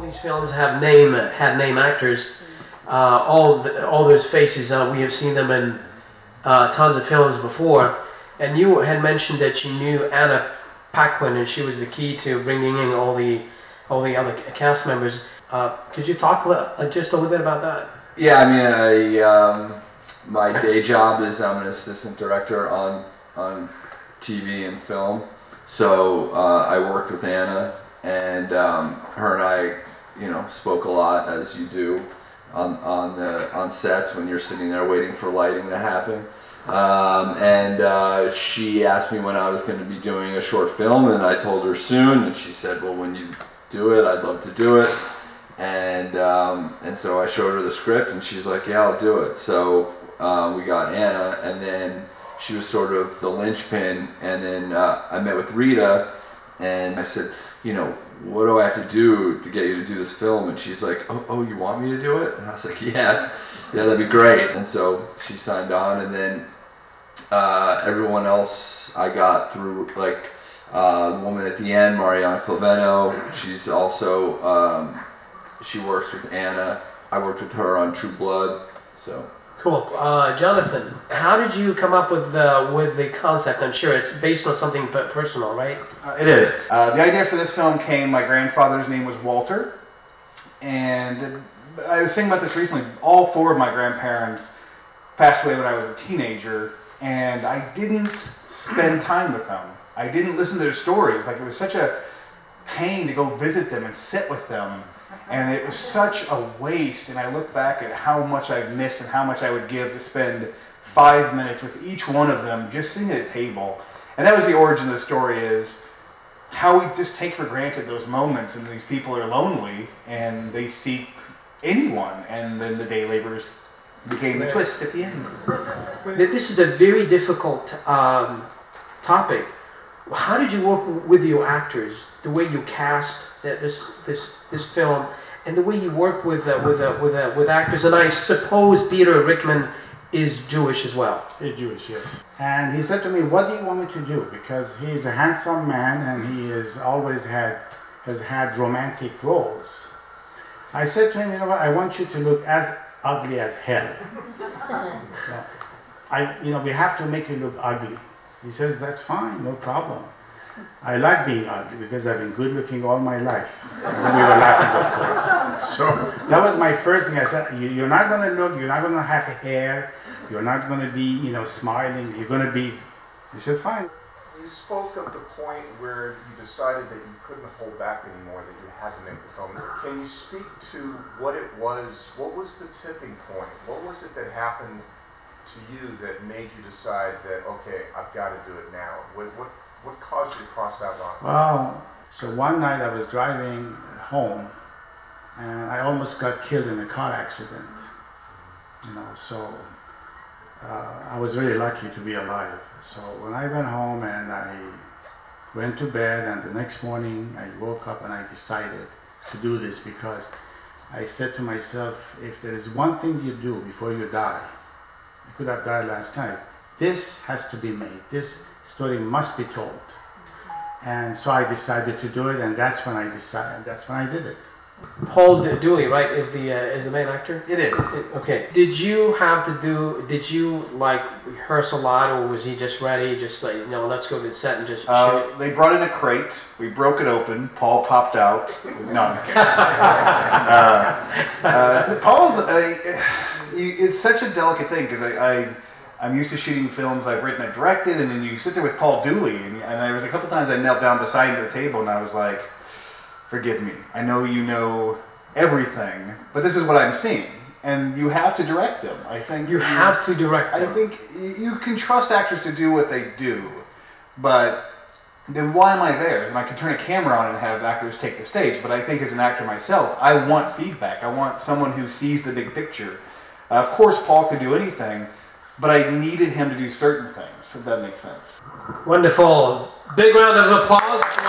these films have had name actors. All those faces, we have seen them in tons of films before. And you had mentioned that you knew Anna Paquin, and she was the key to bringing in all the other cast members. Could you talk just a little bit about that? Yeah, I mean, my day job is I'm an assistant director on TV and film. So I worked with Anna, and her and I, spoke a lot, as you do on sets when you're sitting there waiting for lighting to happen. And she asked me when I was going to be doing a short film, and I told her soon, and she said, well, when you do it, I'd love to do it. And so I showed her the script, and she's like, yeah, I'll do it. So we got Anna, and then she was sort of the linchpin, and then I met with Rita, and I said, what do I have to do to get you to do this film? And she's like, oh, you want me to do it? And I was like, yeah, that'd be great. And so she signed on, and then everyone else I got through, like the woman at the end, Mariana Claveno, she's also, she works with Anna. I worked with her on True Blood, so. Cool. Jonathan, how did you come up with the concept? I'm sure it's based on something personal, right? It is. The idea for this film came, my grandfather's name was Walter, and I was thinking about this recently. All four of my grandparents passed away when I was a teenager, and I didn't spend time with them. I didn't listen to their stories. Like, it was such a pain to go visit them and sit with them. And it was such a waste, and I look back at how much I've missed and how much I would give to spend 5 minutes with each one of them just sitting at a table. And that was the origin of the story, is how we just take for granted those moments, and these people are lonely and they seek anyone, and then the day laborers became the twist at the end. This is a very difficult topic. How did you work with your actors? The way you cast this film, and the way you work with actors, and I suppose Peter Rickman is Jewish as well. He's Jewish, yes. And he said to me, "What do you want me to do?" Because he's a handsome man, and he has had romantic roles. I said to him, "You know what? I want you to look as ugly as hell. We have to make you look ugly." He says, "That's fine, no problem. I like being ugly because I've been good looking all my life." And we were laughing, of course. So that was my first thing. I said, "You're not going to look, you're not going to have hair, you're not going to be, smiling, you're going to be..." He said, "Fine." You spoke of the point where you decided that you couldn't hold back anymore, that you had to make the film. Can you speak to what it was? What was the tipping point? What was it that happened to you that made you decide that, okay, I've got to do it now? What caused you to cross that line? Well, so one night I was driving home, and I almost got killed in a car accident. So I was really lucky to be alive. So when I went home and I went to bed, and the next morning I woke up and I decided to do this, because I said to myself, if there is one thing you do before you die, you could have died last night, this has to be made. This story must be told. And so I decided to do it, and that's when I did it. Paul Dooley, right, is the main actor? It is. Okay. Did you rehearse a lot, or was he just ready, just like, let's go to the set and just shoot? They brought in a crate, we broke it open, Paul popped out. No, I'm just kidding. Paul's, it's such a delicate thing, because I'm used to shooting films I've written and directed, and then you sit there with Paul Dooley, and there was a couple times I knelt down beside him at the table, and I was like, "Forgive me, I know you know everything, but this is what I'm seeing, and you have to direct them." I think you have to direct them. I think you can trust actors to do what they do, but then why am I there? And I can turn a camera on and have actors take the stage, but I think as an actor myself, I want feedback. I want someone who sees the big picture. Of course, Paul could do anything, but I needed him to do certain things, if that makes sense. Wonderful. Big round of applause for